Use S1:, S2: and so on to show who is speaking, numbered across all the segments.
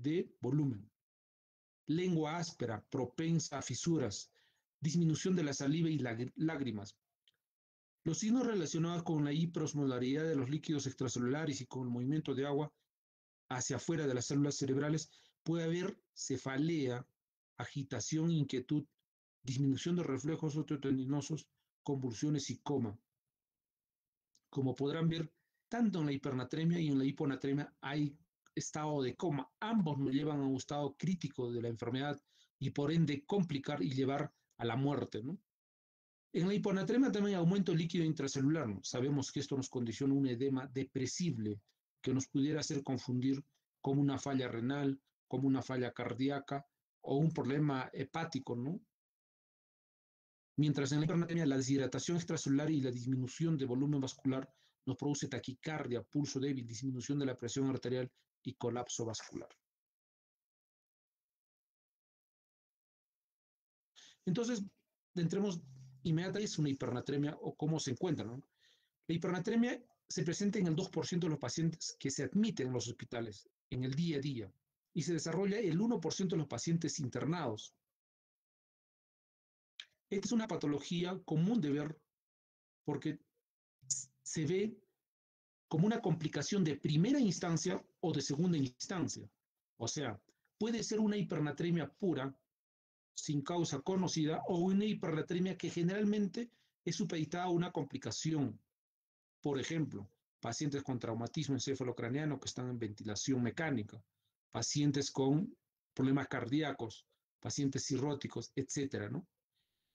S1: de volumen, lengua áspera, propensa a fisuras, disminución de la saliva y lágrimas. Los signos relacionados con la hiperosmolaridad de los líquidos extracelulares y con el movimiento de agua hacia afuera de las células cerebrales puede haber cefalea, agitación, inquietud, disminución de reflejos osteotendinosos, convulsiones y coma. Como podrán ver, tanto en la hipernatremia y en la hiponatremia hay estado de coma. Ambos nos llevan a un estado crítico de la enfermedad y por ende complicar y llevar a la muerte, ¿no? En la hiponatremia también hay aumento líquido intracelular, ¿no? Sabemos que esto nos condiciona un edema depresible que nos pudiera hacer confundir como una falla renal, como una falla cardíaca o un problema hepático, ¿no? Mientras en la hipernatremia la deshidratación extracelular y la disminución de volumen vascular nos produce taquicardia, pulso débil, disminución de la presión arterial y colapso vascular. Entonces, entremos inmediatamente es una hipernatremia o cómo se encuentra, ¿no? La hipernatremia se presenta en el 2% de los pacientes que se admiten en los hospitales en el día a día y se desarrolla el 1% de los pacientes internados. Esta es una patología común de ver porque se ve como una complicación de primera instancia o de segunda instancia. O sea, puede ser una hipernatremia pura, sin causa conocida, o una hipernatremia que generalmente es supeditada a una complicación. Por ejemplo, pacientes con traumatismo encefalocraneano que están en ventilación mecánica, pacientes con problemas cardíacos, pacientes cirróticos, etcétera, ¿no?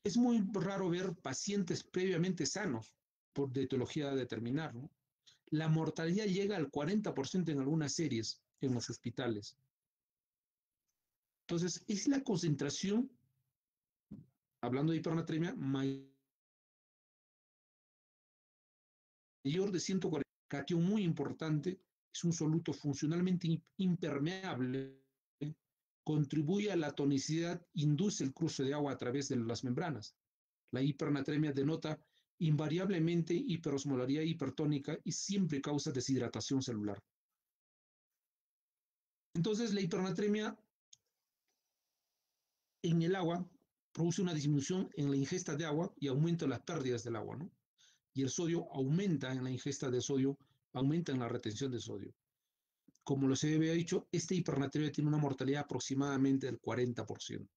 S1: Es muy raro ver pacientes previamente sanos por de etiología a determinar, ¿no? La mortalidad llega al 40% en algunas series en los hospitales. Entonces, es la concentración, hablando de hipernatremia, mayor de 140, cation muy importante, es un soluto funcionalmente impermeable, contribuye a la tonicidad, induce el cruce de agua a través de las membranas. La hipernatremia denota invariablemente hiperosmolaridad hipertónica y siempre causa deshidratación celular. Entonces, la hipernatremia en el agua produce una disminución en la ingesta de agua y aumenta las pérdidas del agua, ¿no? Y el sodio aumenta en la ingesta de sodio, aumenta en la retención de sodio. Como les había dicho, esta hipernatremia tiene una mortalidad aproximadamente del 40%.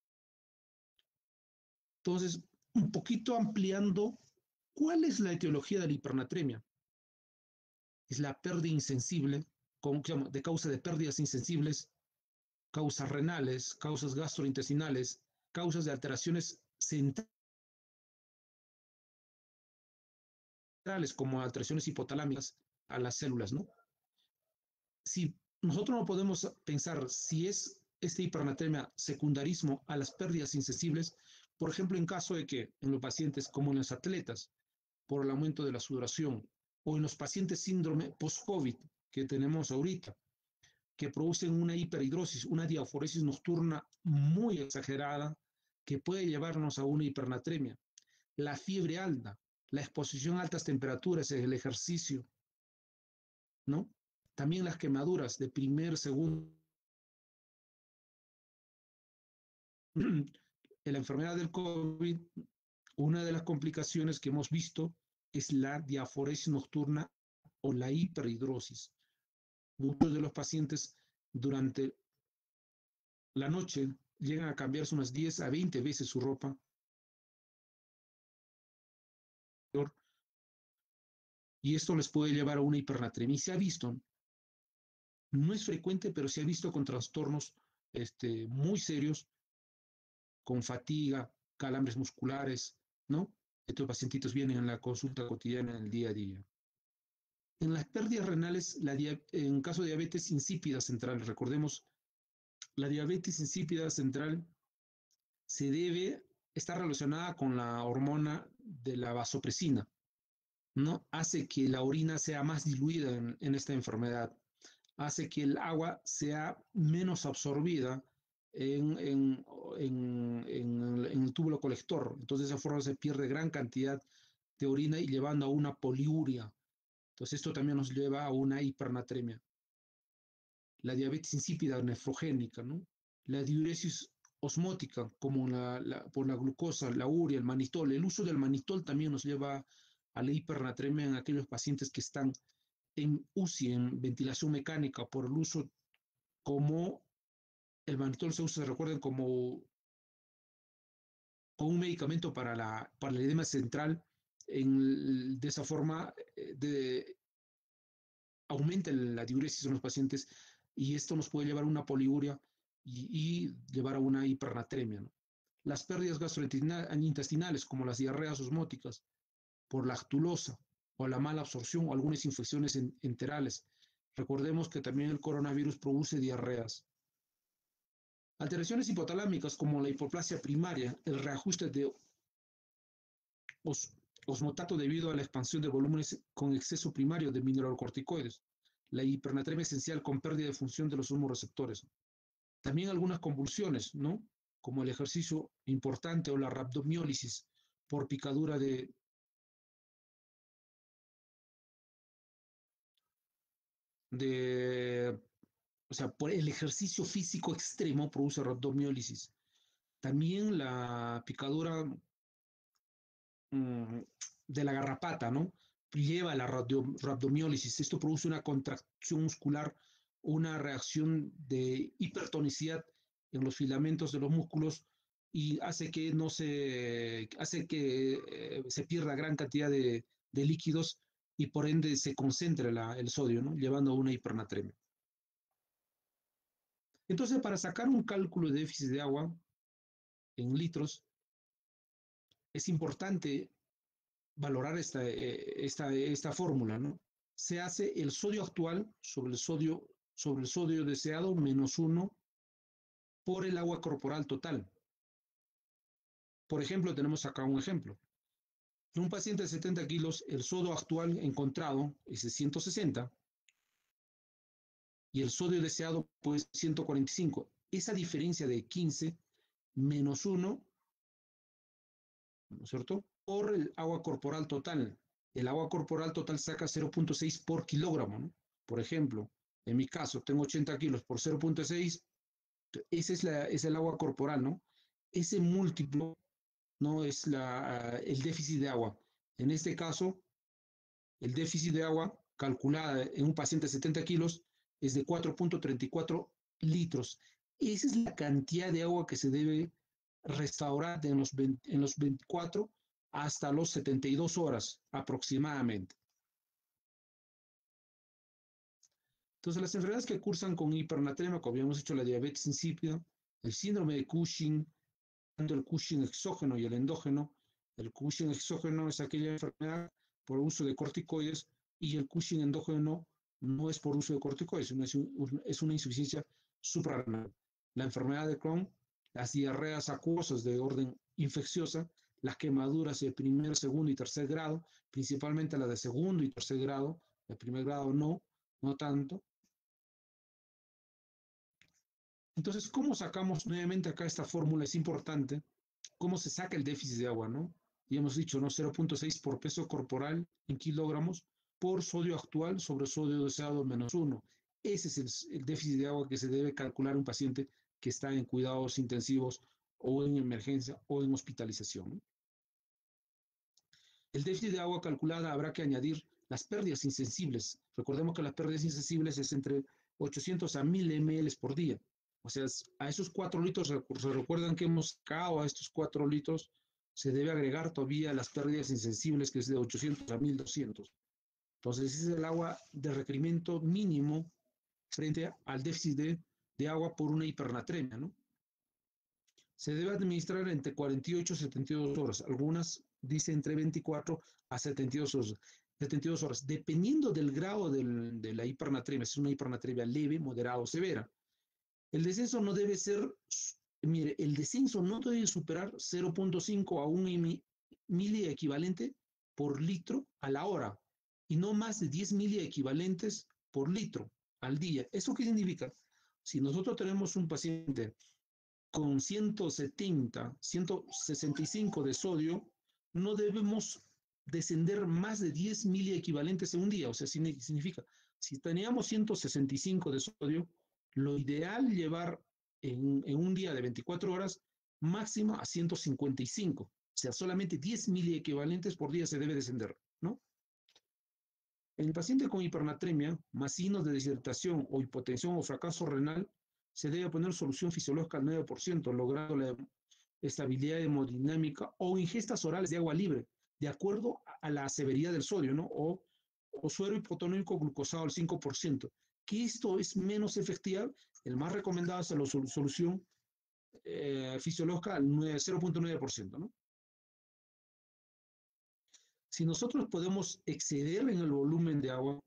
S1: Entonces, un poquito ampliando, ¿cuál es la etiología de la hipernatremia? Es la pérdida insensible, de causa de pérdidas insensibles, causas renales, causas gastrointestinales, causas de alteraciones centrales como alteraciones hipotalámicas a las células, ¿no? Si nosotros no podemos pensar si es esta hipernatremia secundarismo a las pérdidas insensibles, por ejemplo, en caso de que en los pacientes como en los atletas, por el aumento de la sudoración, o en los pacientes síndrome post-COVID que tenemos ahorita, que producen una hiperhidrosis, una diaforesis nocturna muy exagerada, que puede llevarnos a una hipernatremia. La fiebre alta, la exposición a altas temperaturas, el ejercicio, ¿no? También las quemaduras de primer, segundo. En la enfermedad del COVID, una de las complicaciones que hemos visto es la diaforesis nocturna o la hiperhidrosis. Muchos de los pacientes durante la noche llegan a cambiarse unas 10 a 20 veces su ropa y esto les puede llevar a una hipernatremia. Y se ha visto, no es frecuente, pero se ha visto con trastornos muy serios, con fatiga, calambres musculares, ¿no? Estos pacientitos vienen en la consulta cotidiana en el día a día. En las pérdidas renales, en caso de diabetes insípida central, recordemos, la diabetes insípida central está relacionada con la hormona de la vasopresina, ¿no? Hace que la orina sea más diluida en esta enfermedad, hace que el agua sea menos absorbida en el túbulo colector. Entonces, de esa forma se pierde gran cantidad de orina y llevando a una poliuria. Entonces, esto también nos lleva a una hipernatremia. la diabetes insípida nefrogénica, ¿no? La diuresis osmótica, como por la glucosa, la urea, el manitol. El uso del manitol también nos lleva a la hipernatremia en aquellos pacientes que están en UCI, en ventilación mecánica, por el uso como el manitol se usa, recuerden, como un medicamento para el edema central. De esa forma, aumenta la diuresis en los pacientes y esto nos puede llevar a una poliuria y llevar a una hipernatremia, ¿no? Las pérdidas gastrointestinales, como las diarreas osmóticas, por lactulosa o la mala absorción o algunas infecciones enterales. Recordemos que también el coronavirus produce diarreas. Alteraciones hipotalámicas como la hipoplasia primaria, el reajuste de os, osmotato debido a la expansión de volúmenes con exceso primario de mineralocorticoides, la hipernatremia esencial con pérdida de función de los hormoreceptores. También algunas convulsiones, ¿no? Como el ejercicio importante o la rhabdomiólisis por picadura de o sea, por el ejercicio físico extremo produce rhabdomiólisis. También la picadura mmm, de la garrapata, ¿no? Lleva a la rhabdomiólisis. Esto produce una contracción muscular, una reacción de hipertonicidad en los filamentos de los músculos y hace que no se hace que se pierda gran cantidad de líquidos y por ende se concentre el sodio, ¿no? Llevando a una hipernatremia. Entonces, para sacar un cálculo de déficit de agua en litros, es importante valorar esta fórmula, ¿no? Se hace el sodio actual sobre el sodio deseado menos 1 por el agua corporal total. Por ejemplo, tenemos acá un ejemplo. En un paciente de 70 kilos, el sodio actual encontrado es de 160 y el sodio deseado, pues 145. Esa diferencia de 15 menos 1, ¿no es cierto? Por el agua corporal total. El agua corporal total saca 0.6 por kilogramo, ¿no? Por ejemplo, en mi caso, tengo 80 kilos por 0.6, es el agua corporal, ¿no? Ese múltiplo no es el déficit de agua. En este caso, el déficit de agua calculada en un paciente de 70 kilos es de 4.34 litros. Esa es la cantidad de agua que se debe restaurar en los 24 hasta los 72 horas aproximadamente. Entonces, las enfermedades que cursan con hipernatremia, como habíamos dicho, la diabetes insípida, el síndrome de Cushing, el Cushing exógeno y el endógeno. El Cushing exógeno es aquella enfermedad por uso de corticoides y el Cushing endógeno no es por uso de corticoides, es una insuficiencia suprarrenal. La enfermedad de Crohn, las diarreas acuosas de orden infecciosa, las quemaduras de primer, segundo y tercer grado, principalmente las de segundo y tercer grado, de primer grado no tanto. Entonces, ¿cómo sacamos nuevamente acá esta fórmula? Es importante. ¿Cómo se saca el déficit de agua, no? Y hemos dicho, ¿no? 0.6 por peso corporal en kilogramos por sodio actual sobre sodio deseado menos 1. Ese es el déficit de agua que se debe calcular un paciente que está en cuidados intensivos o en emergencia o en hospitalización, ¿no? El déficit de agua calculada habrá que añadir las pérdidas insensibles. Recordemos que las pérdidas insensibles es entre 800 a 1000 ml por día. O sea, a esos 4 litros, se recuerdan que hemos sacado a estos 4 litros, se debe agregar todavía las pérdidas insensibles, que es de 800 a 1200. Entonces, ese es el agua de requerimiento mínimo frente al déficit de agua por una hipernatremia, ¿no? Se debe administrar entre 48 y 72 horas. Algunas dicen entre 24 a 72 horas. 72 horas, dependiendo del grado de la hipernatremia, si es una hipernatremia leve, moderada o severa. El descenso no debe ser, mire, el descenso no debe superar 0.5 a 1 mili equivalente por litro a la hora y no más de 10 mili equivalentes por litro al día. ¿Eso qué significa? Si nosotros tenemos un paciente con 170, 165 de sodio, no debemos descender más de 10 mili equivalentes en un día. O sea, significa, si teníamos 165 de sodio, Lo ideal llevar en un día de 24 horas máximo a 155. O sea, solamente 10 miliequivalentes por día se debe descender, ¿no? En el paciente con hipernatremia, más signos de deshidratación o hipotensión o fracaso renal, se debe poner solución fisiológica al 9%, logrando la estabilidad hemodinámica o ingestas orales de agua libre, de acuerdo a la severidad del sodio, ¿no? O suero hipotónico glucosado al 5%, que esto es menos efectiva, el más recomendado es la solución fisiológica al 0.9%, ¿no? Si nosotros podemos exceder en el volumen de agua,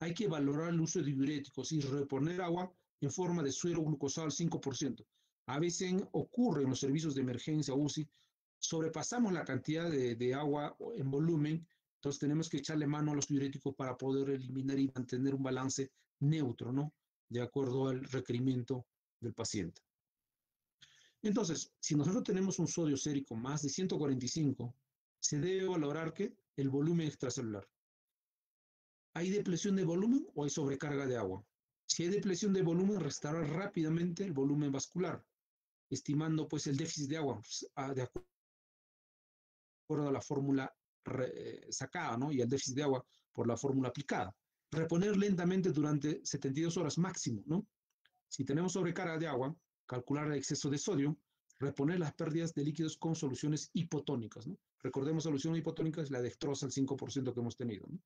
S1: hay que valorar el uso de diuréticos y reponer agua en forma de suero glucosado al 5%. A veces ocurre en los servicios de emergencia UCI, sobrepasamos la cantidad de agua en volumen, entonces tenemos que echarle mano a los diuréticos para poder eliminar y mantener un balance neutro, ¿no? De acuerdo al requerimiento del paciente. Entonces, si nosotros tenemos un sodio sérico más de 145, se debe valorar que el volumen extracelular. ¿Hay depresión de volumen o hay sobrecarga de agua? Si hay depresión de volumen, restaurar rápidamente el volumen vascular, estimando pues el déficit de agua de acuerdo a la fórmula sacada, ¿no? Y el déficit de agua por la fórmula aplicada. Reponer lentamente durante 72 horas máximo, ¿no? Si tenemos sobrecarga de agua, calcular el exceso de sodio, reponer las pérdidas de líquidos con soluciones hipotónicas, ¿no? Recordemos, solución hipotónica es la dextrosa al 5% que hemos tenido, ¿no?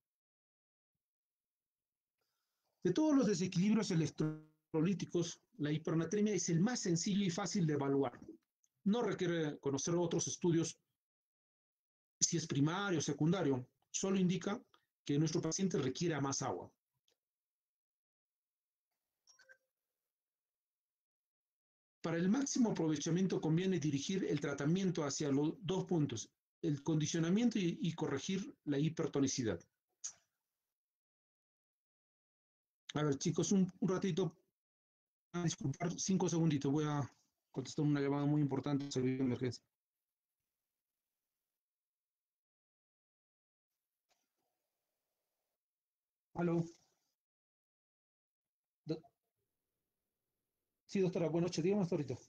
S1: De todos los desequilibrios electrolíticos, la hipernatremia es el más sencillo y fácil de evaluar. No requiere conocer otros estudios si es primario o secundario, solo indica que nuestro paciente requiere más agua. Para el máximo aprovechamiento conviene dirigir el tratamiento hacia los dos puntos, el condicionamiento y corregir la hipertonicidad. A ver, chicos, un ratito, a disculpar, 5 segunditos, voy a contestar una llamada muy importante de servicio de emergencia. Aló. Sí, doctora, buenas noches, dígame hasta ahorita.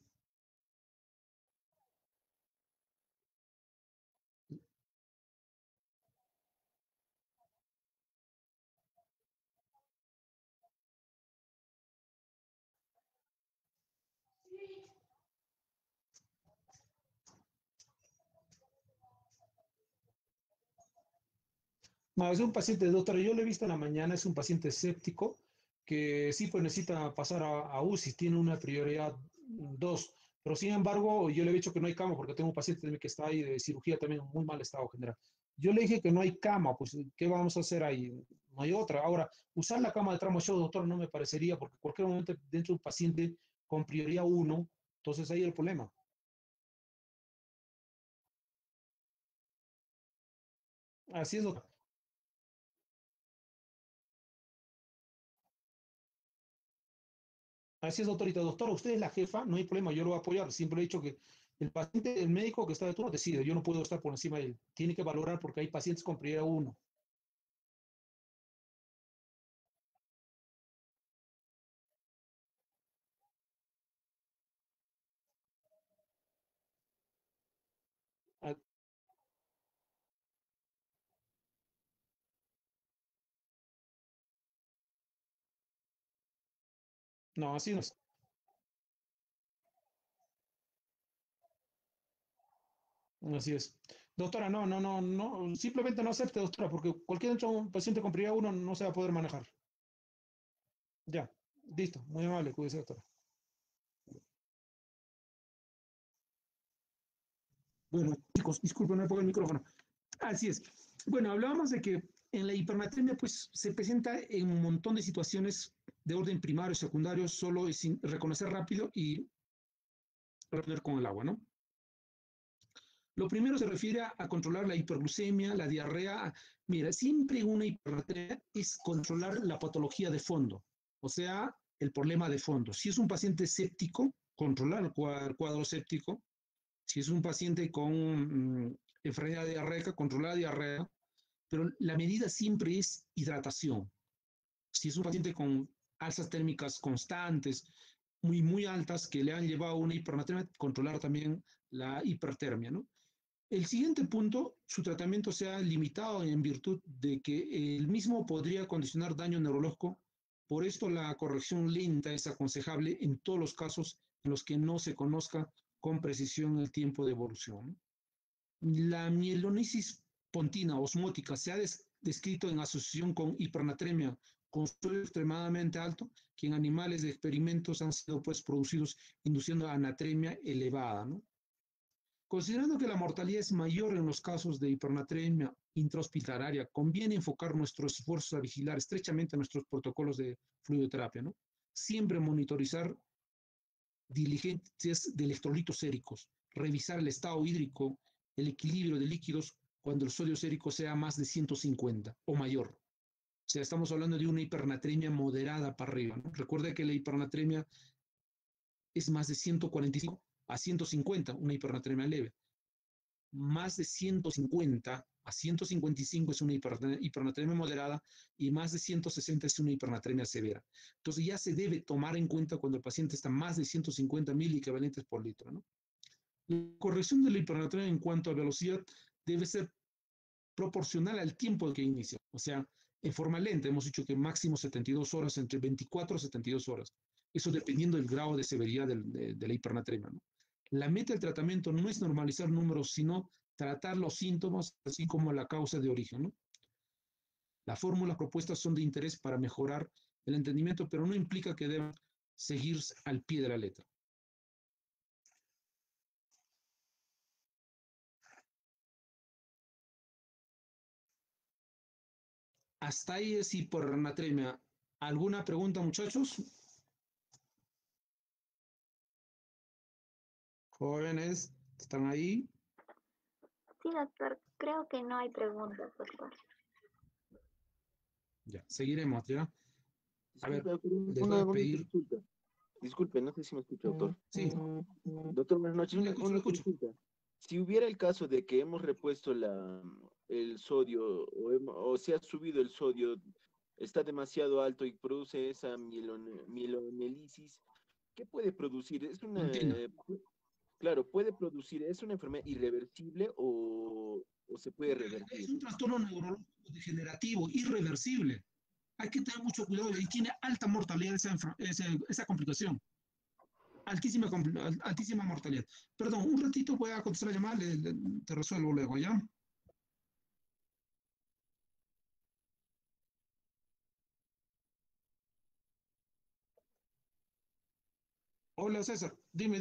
S1: No, es un paciente, doctora, yo le he visto en la mañana, es un paciente escéptico que sí pues necesita pasar a UCI, tiene una prioridad 2, pero sin embargo yo le he dicho que no hay cama porque tengo un paciente que está ahí de cirugía también en muy mal estado general. Yo le dije que no hay cama, pues ¿qué vamos a hacer ahí? No hay otra. Ahora, usar la cama de trauma show, doctor, no me parecería porque en cualquier momento dentro de un paciente con prioridad 1, entonces ahí el problema. Así es, doctor. Así es, doctorita. Doctora, usted es la jefa, no hay problema, yo lo voy a apoyar. Siempre he dicho que el paciente, el médico que está de turno decide, yo no puedo estar por encima de él. Tiene que valorar porque hay pacientes con prioridad 1. Ah, no, así no es. Así es. Doctora, no, no, no, no, simplemente no acepte, doctora, porque cualquier otro paciente con prioridad 1 no se va a poder manejar. Ya, listo, muy amable, cuídese, doctora. Bueno, chicos, disculpen, me pongo el micrófono. Así es. Bueno, hablábamos de que en la hipernatremia, pues, se presenta en un montón de situaciones de orden primario, secundario, solo es reconocer rápido y responder con el agua, ¿no? Lo primero se refiere a controlar la hiperglucemia, la diarrea. Mira, siempre una hipernatremia es controlar la patología de fondo, o sea, el problema de fondo. Si es un paciente séptico, controlar el cuadro séptico. Si es un paciente con enfermedad diarreica, controlar la diarrea, pero la medida siempre es hidratación. Si es un paciente con alzas térmicas constantes, muy altas, que le han llevado a una hipernatremia, controlar también la hipertermia, ¿no? El siguiente punto, su tratamiento se ha limitado en virtud de que el mismo podría condicionar daño neurológico. Por esto la corrección lenta es aconsejable en todos los casos en los que no se conozca con precisión el tiempo de evolución. La mielonisis pontina osmótica se ha descrito en asociación con hipernatremia con suelo extremadamente alto, que en animales de experimentos han sido pues producidos induciendo anatremia elevada, ¿no? Considerando que la mortalidad es mayor en los casos de hipernatremia intrahospitalaria, conviene enfocar nuestros esfuerzos a vigilar estrechamente nuestros protocolos de fluidoterapia, ¿no? Siempre monitorizar diligencias de electrolitos séricos, revisar el estado hídrico, el equilibrio de líquidos cuando el sodio sérico sea más de 150 o mayor. O sea, estamos hablando de una hipernatremia moderada para arriba, ¿no? Recuerda que la hipernatremia es más de 145 a 150, una hipernatremia leve. Más de 150 a 155 es una hipernatremia moderada y más de 160 es una hipernatremia severa. Entonces ya se debe tomar en cuenta cuando el paciente está más de 150 equivalentes por litro, ¿no? La corrección de la hipernatremia en cuanto a velocidad debe ser proporcional al tiempo que inicia. O sea, en forma lenta hemos dicho que máximo 72 horas, entre 24 y 72 horas. Eso dependiendo del grado de severidad de la hipernatremia, ¿no? La meta del tratamiento no es normalizar números, sino tratar los síntomas, así como la causa de origen, ¿no? Las fórmulas propuestas son de interés para mejorar el entendimiento, pero no implica que deban seguir al pie de la letra. Hasta ahí es hipernatremia. ¿Alguna pregunta, muchachos? Jóvenes, ¿están ahí?
S2: Sí, doctor, creo que no hay preguntas, doctor.
S1: Ya, seguiremos, ¿ya? A ver,
S3: Disculpe, doctor,
S1: les voy
S3: una
S1: a pedir.
S3: consulta. Disculpe, no sé si me escucha, doctor.
S1: Sí,
S3: Doctor, buenas noches.
S1: le escucho, le
S3: Una
S1: escucho.
S3: consulta. Si hubiera el caso de que hemos repuesto el sodio o se ha subido el sodio, está demasiado alto y produce esa mielonelisis, ¿qué puede producir?
S1: Pontina.
S3: Claro, puede producir, ¿es una enfermedad irreversible o se puede
S1: Es
S3: revertir?
S1: un trastorno neurológico degenerativo, irreversible. Hay que tener mucho cuidado y tiene alta mortalidad esa complicación. Altísima, altísima mortalidad. Perdón, un ratito voy a contestar la llamada, te resuelvo luego, ¿ya? Hola César, dime.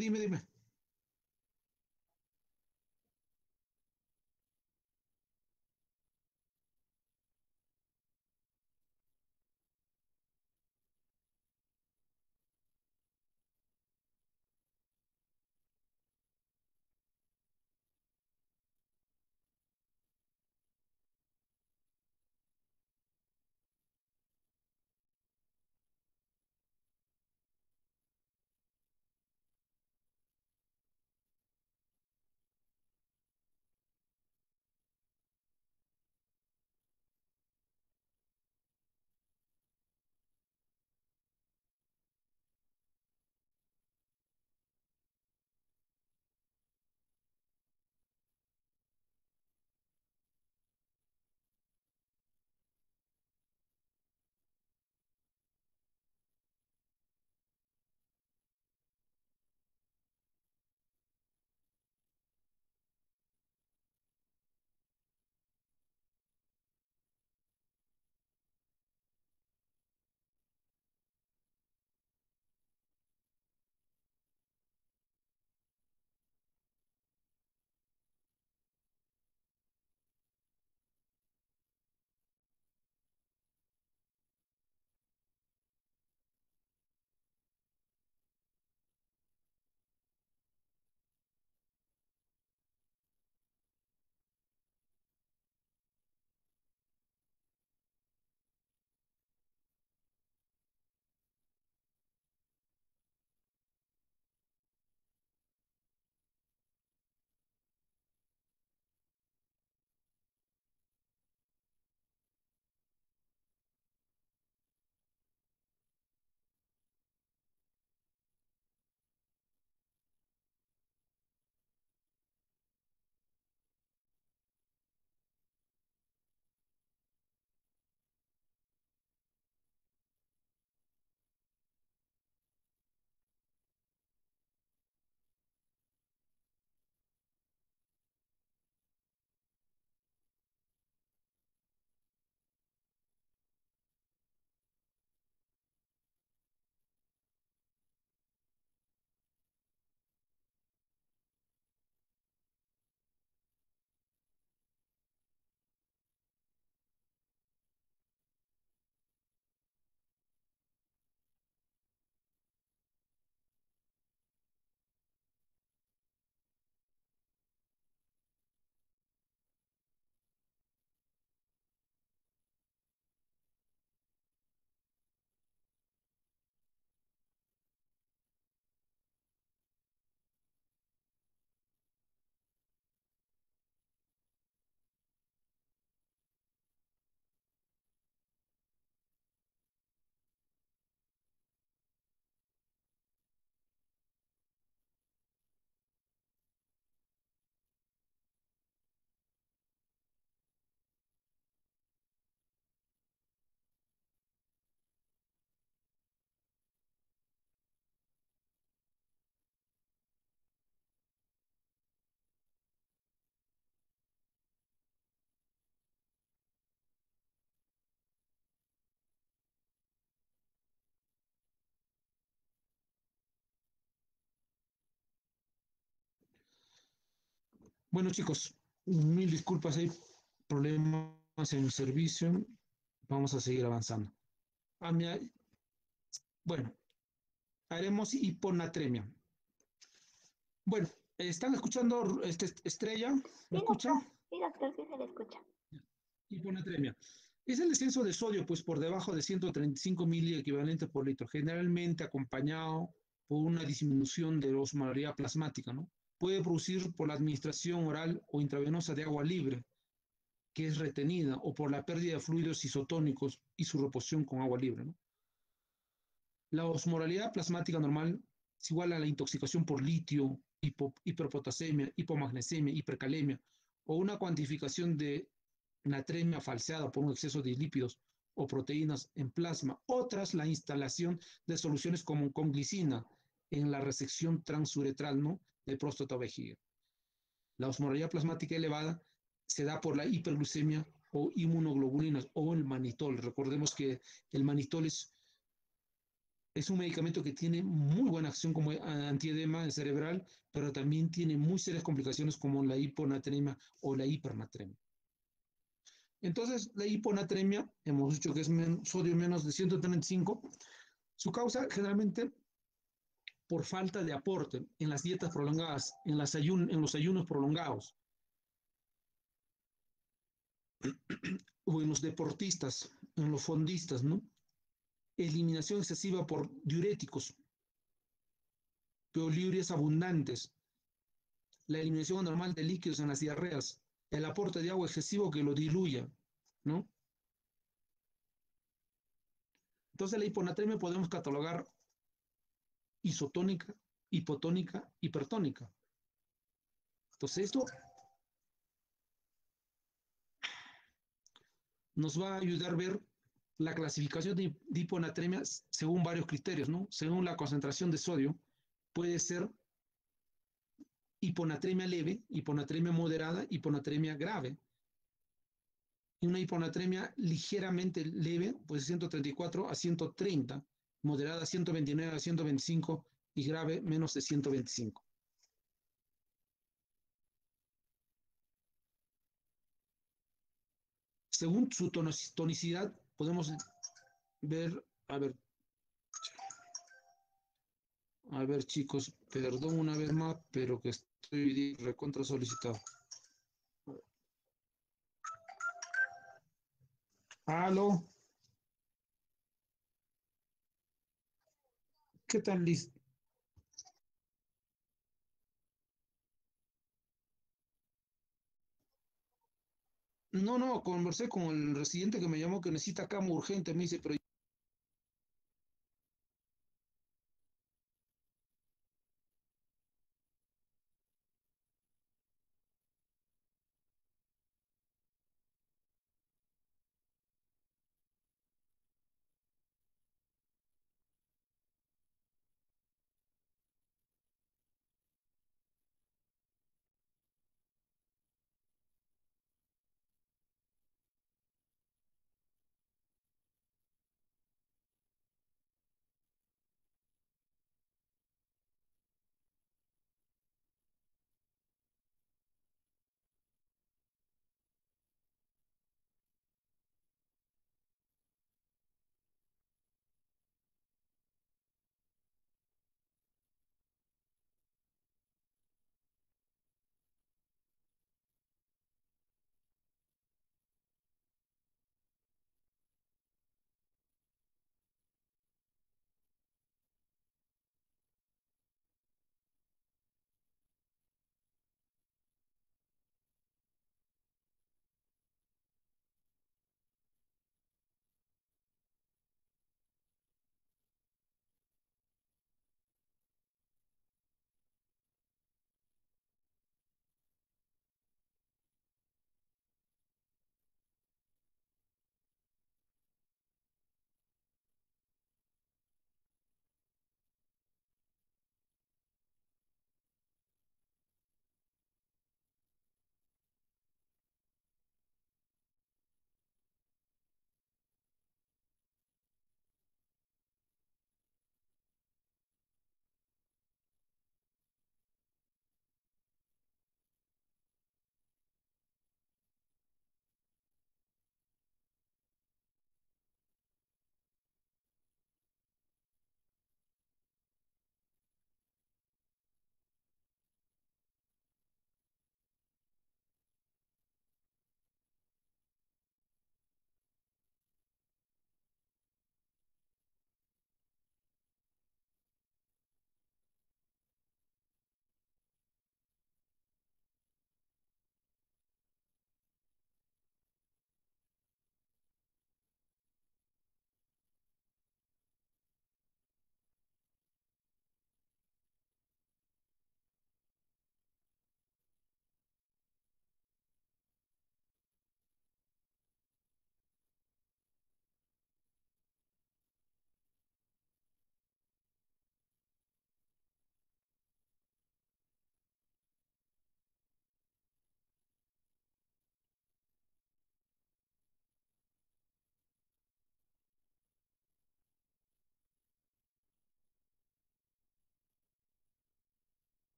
S1: Bueno, chicos, mil disculpas, hay problemas en el servicio. Vamos a seguir avanzando. Ah, mira, bueno, haremos hiponatremia. Bueno, ¿están escuchando Estrella? ¿Me escucha?
S2: Sí, doctor, sí se le escucha.
S1: Hiponatremia. Es el descenso de sodio, pues por debajo de 135 mili equivalente por litro, generalmente acompañado por una disminución de la osmolaridad plasmática, ¿no? Puede producir por la administración oral o intravenosa de agua libre, que es retenida, o por la pérdida de fluidos isotónicos y su reposición con agua libre, ¿no? La osmolaridad plasmática normal es igual a la intoxicación por litio, hiperpotasemia, hipomagnesemia, hipercalemia, o una cuantificación de natremia falseada por un exceso de lípidos o proteínas en plasma. Otras, la instalación de soluciones como con glicina en la resección transuretral, ¿no?, de próstata o vejiga. La osmolaridad plasmática elevada se da por la hiperglucemia o inmunoglobulinas o el manitol. Recordemos que el manitol es un medicamento que tiene muy buena acción como antiedema cerebral, pero también tiene muy serias complicaciones como la hiponatremia o la hipernatremia. Entonces, la hiponatremia, hemos dicho que es sodio menos de 135, su causa generalmente por falta de aporte en las dietas prolongadas, en los ayunos prolongados, o en los deportistas, en los fondistas, ¿no? Eliminación excesiva por diuréticos, poliurias abundantes, la eliminación anormal de líquidos en las diarreas, el aporte de agua excesivo que lo diluya, ¿no? Entonces la hiponatremia podemos catalogar isotónica, hipotónica, hipertónica. Entonces esto nos va a ayudar a ver la clasificación de hiponatremia según varios criterios, ¿no? Según la concentración de sodio, puede ser hiponatremia leve, hiponatremia moderada, hiponatremia grave. Y una hiponatremia ligeramente leve, pues 134 a 130, moderada 129 a 125 y grave menos de 125. Según su tonicidad, podemos ver, a ver chicos, perdón una vez más, pero que estoy recontra solicitado. Aló, ¿qué tal, Liz? No, no, conversé con el residente que me llamó que necesita cama urgente, me dice, pero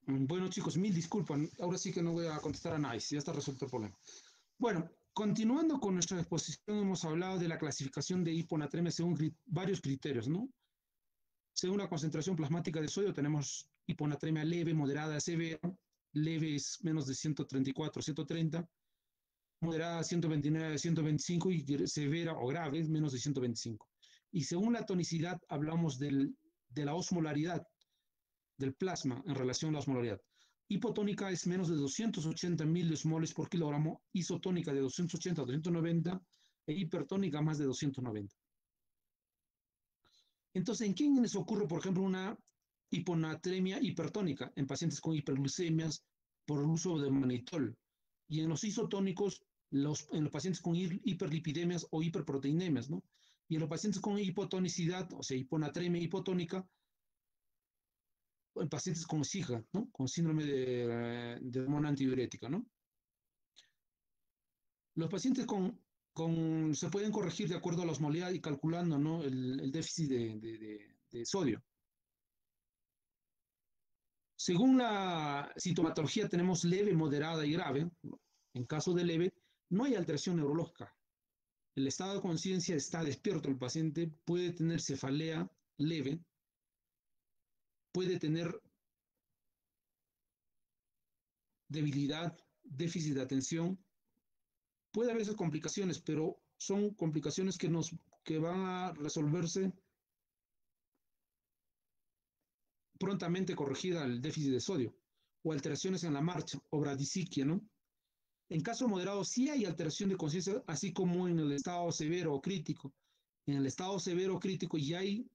S1: Bueno, chicos, mil disculpas. Ahora sí que no voy a contestar a nadie, ya está resuelto el problema. Bueno, continuando con nuestra exposición, hemos hablado de la clasificación de hiponatremia según varios criterios, ¿no? Según la concentración plasmática de sodio, tenemos hiponatremia leve, moderada, severa. Leve es menos de 134, 130. Moderada 129, 125 y severa o grave es menos de 125. Y según la tonicidad, hablamos de la osmolaridad del plasma en relación a la osmolaridad. Hipotónica es menos de 280 milismoles por kilogramo, isotónica de 280 a 290 e hipertónica más de 290. Entonces, ¿en quiénes ocurre, por ejemplo, una hiponatremia hipertónica? En pacientes con hiperglucemias por el uso de manitol. Y en los isotónicos, en los pacientes con hiperlipidemias o hiperproteinemias, ¿no? Y en los pacientes con hipotonicidad, o sea, hiponatremia hipotónica, en pacientes con SIGA, ¿no? Con síndrome de hormona antidiurética, ¿no? Los pacientes se pueden corregir de acuerdo a la osmolaridad y calculando, ¿no? el déficit de sodio. Según la sintomatología tenemos leve, moderada y grave. En caso de leve, no hay alteración neurológica. El estado de conciencia está despierto. El paciente puede tener cefalea leve, puede tener debilidad, déficit de atención. Puede haber esas complicaciones, pero son complicaciones que van a resolverse prontamente corregida el déficit de sodio, o alteraciones en la marcha, o bradisiquia, ¿no? En caso moderado sí hay alteración de conciencia, así como en el estado severo o crítico. En el estado severo o crítico ya hay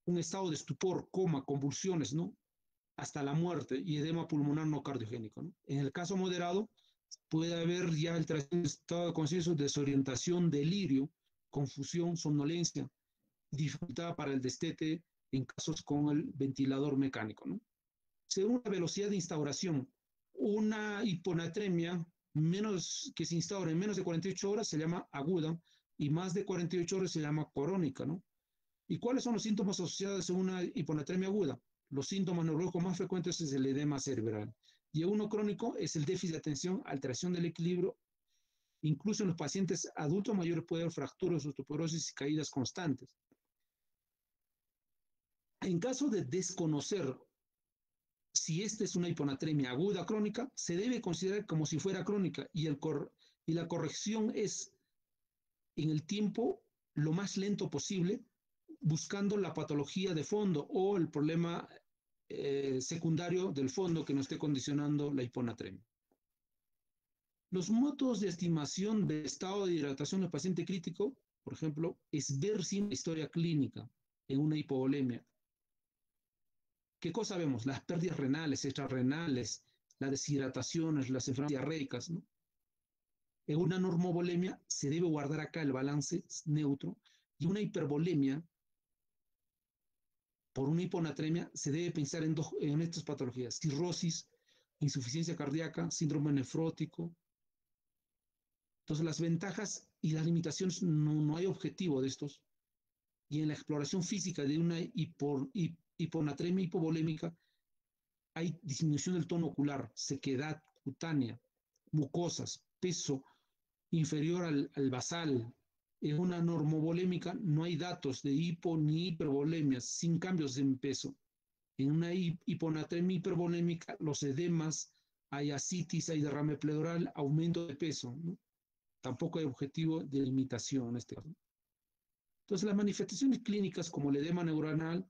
S1: un estado de estupor, coma, convulsiones, ¿no? Hasta la muerte y edema pulmonar no cardiogénico, ¿no? En el caso moderado puede haber ya alteración de estado de conciencia, desorientación, delirio, confusión, somnolencia, dificultad para el destete en casos con el ventilador mecánico, ¿no? Según la velocidad de instauración, una hiponatremia menos, que se instaura en menos de 48 horas se llama aguda y más de 48 horas se llama crónica, ¿no? ¿Y cuáles son los síntomas asociados a una hiponatremia aguda? Los síntomas neurológicos más frecuentes es el edema cerebral. Y uno crónico es el déficit de atención, alteración del equilibrio. Incluso en los pacientes adultos mayores puede haber fracturas, osteoporosis y caídas constantes. En caso de desconocer si esta es una hiponatremia aguda crónica, se debe considerar como si fuera crónica y la corrección es en el tiempo lo más lento posible, buscando la patología de fondo o el problema secundario del fondo que nos esté condicionando la hiponatremia. Los métodos de estimación del estado de hidratación del paciente crítico, por ejemplo, es ver sin historia clínica en una hipovolemia. ¿Qué cosa vemos? Las pérdidas renales, extrarrenales, las deshidrataciones, las enfermedades diarreicas, ¿no? En una normovolemia se debe guardar acá el balance neutro y una hipervolemia por una hiponatremia se debe pensar en estas patologías: cirrosis, insuficiencia cardíaca, síndrome nefrótico. Entonces las ventajas y las limitaciones no hay objetivo de estos. Y en la exploración física de una hiponatremia hipovolémica hay disminución del tono ocular, sequedad cutánea, mucosas, peso inferior al basal. En una normovolémica no hay datos de hipo ni hipervolemias sin cambios en peso. En una hiponatremia hipervolémica, los edemas, hay ascitis, hay derrame pleural, aumento de peso, ¿no? Tampoco hay objetivo de limitación en este caso. Entonces, las manifestaciones clínicas como el edema neuronal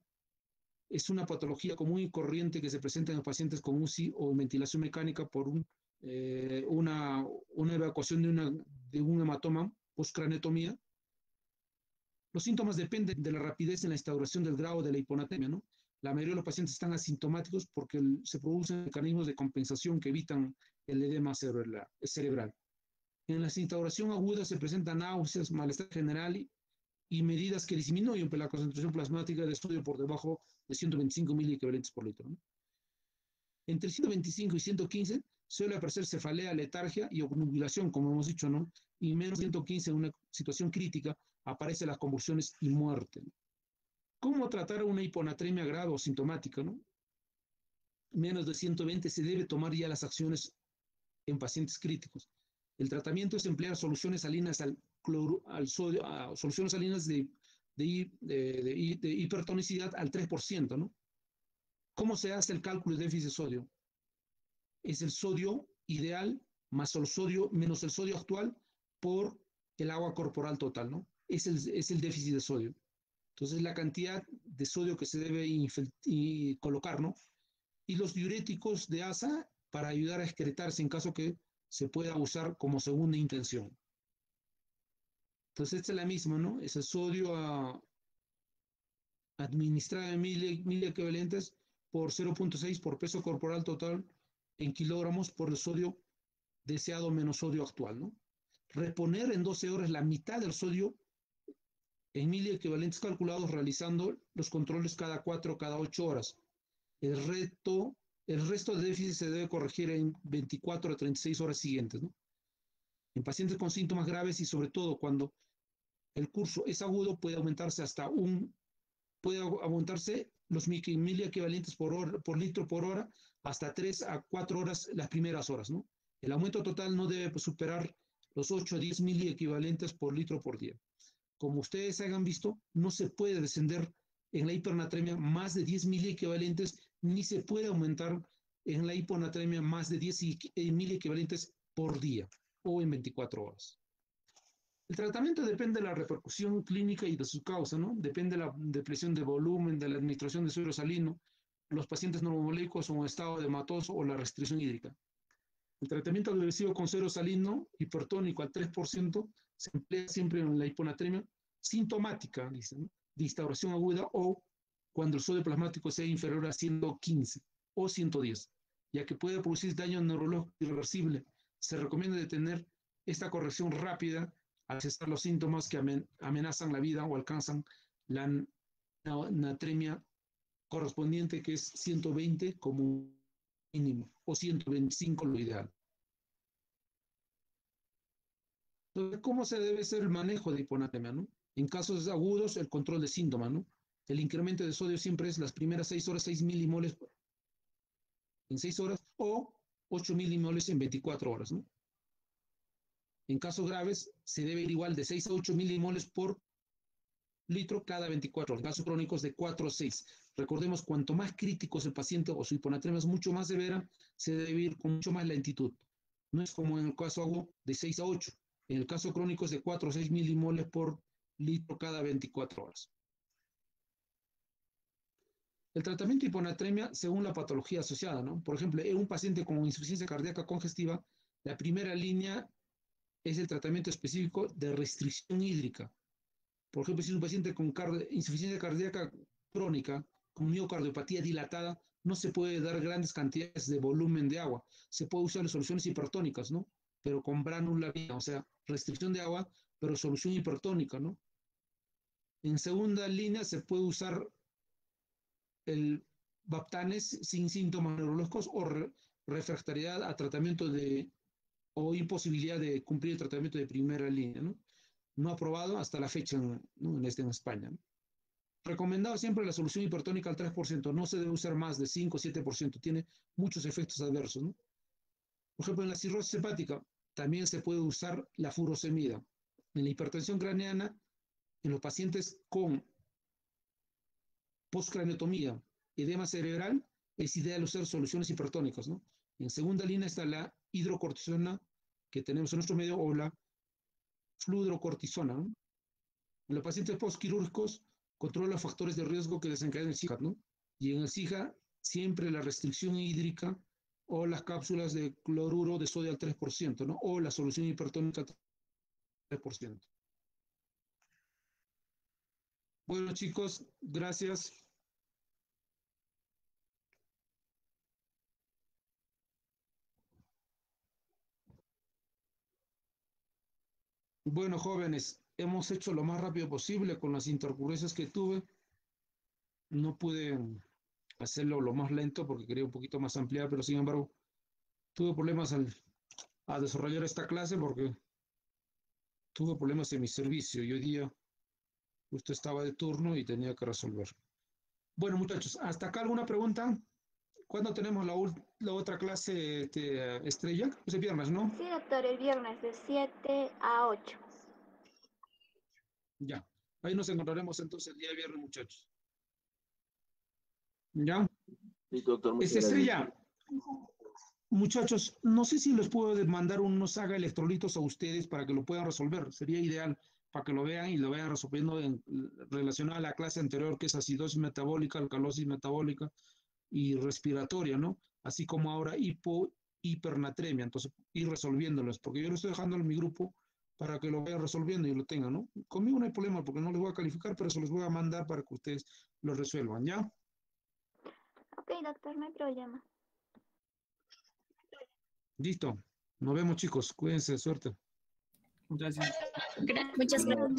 S1: es una patología común y corriente que se presenta en los pacientes con UCI o ventilación mecánica por una evacuación de un hematoma postcraneotomía. Los síntomas dependen de la rapidez en la instauración del grado de la hiponatremia, ¿no? La mayoría de los pacientes están asintomáticos porque se producen mecanismos de compensación que evitan el edema cerebral. En la instauración aguda se presentan náuseas, malestar general y medidas que disminuyen la concentración plasmática de sodio por debajo de 125 miliequivalentes por litro, ¿no? Entre 125 y 115 suele aparecer cefalea, letargia y obnubilación, como hemos dicho, ¿no? Y menos de 115 en una situación crítica aparecen las convulsiones y muerte, ¿no? ¿Cómo tratar una hiponatremia grave o sintomática, ¿no? menos de 120 se debe tomar ya las acciones en pacientes críticos. El tratamiento es emplear soluciones salinas al sodio, soluciones salinas de hipertonicidad al 3%, ¿no? ¿Cómo se hace el cálculo de déficit de sodio? Es el sodio ideal más el sodio menos el sodio actual por el agua corporal total, ¿no? Es el déficit de sodio. Entonces, la cantidad de sodio que se debe colocar, ¿no? Y los diuréticos de asa para ayudar a excretarse en caso que se pueda usar como segunda intención. Entonces, esta es la misma, ¿no? Es el sodio administrado en mil equivalentes por 0.6 por peso corporal total en kilogramos por el sodio deseado menos sodio actual, ¿no? Reponer en 12 horas la mitad del sodio en 1000 equivalentes calculados realizando los controles cada 4 o cada 8 horas. El resto de déficit se debe corregir en 24 a 36 horas siguientes, ¿no? En pacientes con síntomas graves y sobre todo cuando el curso es agudo puede aumentarse los 1000 equivalentes por litro por hora hasta 3 a 4 horas las primeras horas, ¿no? El aumento total no debe superar los 8 a 10 mil equivalentes por litro por día. Como ustedes hayan visto, no se puede descender en la hipernatremia más de 10 mil equivalentes, ni se puede aumentar en la hiponatremia más de 10 mil equivalentes por día o en 24 horas. El tratamiento depende de la repercusión clínica y de su causa, ¿no? Depende de la depresión de volumen, de la administración de suero salino, los pacientes normomoléicos o en estado de hematoso o la restricción hídrica. El tratamiento agresivo con suero salino hipertónico al 3% se emplea siempre en la hiponatremia sintomática, dice, ¿no? De instauración aguda o cuando el sodio plasmático sea inferior a 115 o 110, ya que puede producir daño neurológico irreversible. Se recomienda detener esta corrección rápida al cesar los síntomas que amenazan la vida o alcanzan la natremia correspondiente, que es 120 como mínimo o 125 lo ideal. Entonces, ¿cómo se debe hacer el manejo de hiponatremia, ¿no? En casos agudos, el control de síntomas, ¿no? El incremento de sodio siempre es las primeras 6 horas, 6 milimoles en 6 horas o 8 milimoles en 24 horas, ¿no? En casos graves, se debe ir igual de 6 a 8 milimoles por litro cada 24 horas. En casos crónicos, de 4 a 6. Recordemos, cuanto más crítico es el paciente o su hiponatremia es mucho más severa, se debe ir con mucho más lentitud. No es como en el caso agudo de 6 a 8. En el caso crónico es de 4 a 6 milimoles por litro cada 24 horas. El tratamiento de hiponatremia según la patología asociada, ¿no? Por ejemplo, en un paciente con insuficiencia cardíaca congestiva, la primera línea es el tratamiento específico de restricción hídrica. Por ejemplo, si es un paciente con insuficiencia cardíaca crónica, con miocardiopatía dilatada, no se puede dar grandes cantidades de volumen de agua. Se puede usar soluciones hipertónicas, ¿no? Pero con branulamina, o sea, restricción de agua, pero solución hipertónica, ¿no? En segunda línea se puede usar el Baptanes sin síntomas neurológicos o refractariedad a tratamiento o imposibilidad de cumplir el tratamiento de primera línea, ¿no? No aprobado hasta la fecha, ¿no? en España, ¿no? Recomendado siempre la solución hipertónica al 3%, no se debe usar más de 5 o 7%, tiene muchos efectos adversos, ¿no? Por ejemplo, en la cirrosis hepática también se puede usar la furosemida. En la hipertensión craneana, en los pacientes con postcraniotomía, edema cerebral, es ideal usar soluciones hipertónicas, ¿no? En segunda línea está la hidrocortisona que tenemos en nuestro medio o la fludrocortisona, ¿no? En los pacientes postquirúrgicos controla factores de riesgo que desencadenan el SIHA, ¿no? Y en el SIHA siempre la restricción hídrica o las cápsulas de cloruro de sodio al 3%, ¿no? O la solución hipertónica al 3%. Bueno, chicos, gracias. Bueno, jóvenes, hemos hecho lo más rápido posible con las intercurrencias que tuve. No pude hacerlo lo más lento porque quería un poquito más ampliar, pero sin embargo, tuve problemas a desarrollar esta clase porque tuve problemas en mi servicio y hoy día justo estaba de turno y tenía que resolver. Bueno, muchachos, ¿hasta acá alguna pregunta? ¿Cuándo tenemos la otra clase, Estrella? Ese viernes, ¿no?
S2: Sí, doctor, el viernes de 7 a 8.
S1: Ya. Ahí nos encontraremos entonces el día viernes, muchachos. ¿Ya?
S3: Sí, doctor, muchas gracias.
S1: Estrella, muchachos, no sé si les puedo mandar unos saga electrolitos a ustedes para que lo puedan resolver. Sería ideal para que lo vean y lo vayan resolviendo relacionado a la clase anterior, que es acidosis metabólica, alcalosis metabólica y respiratoria, ¿no? Así como ahora hipernatremia. Entonces, ir resolviéndolos, porque yo lo estoy dejando en mi grupo para que lo vayan resolviendo y lo tengan, ¿no? Conmigo no hay problema porque no les voy a calificar, pero se los voy a mandar para que ustedes lo resuelvan, ¿ya?
S2: Ok, doctor, no hay problema.
S1: Listo. Nos vemos, chicos. Cuídense, suerte.
S4: Gracias.
S5: Muchas gracias.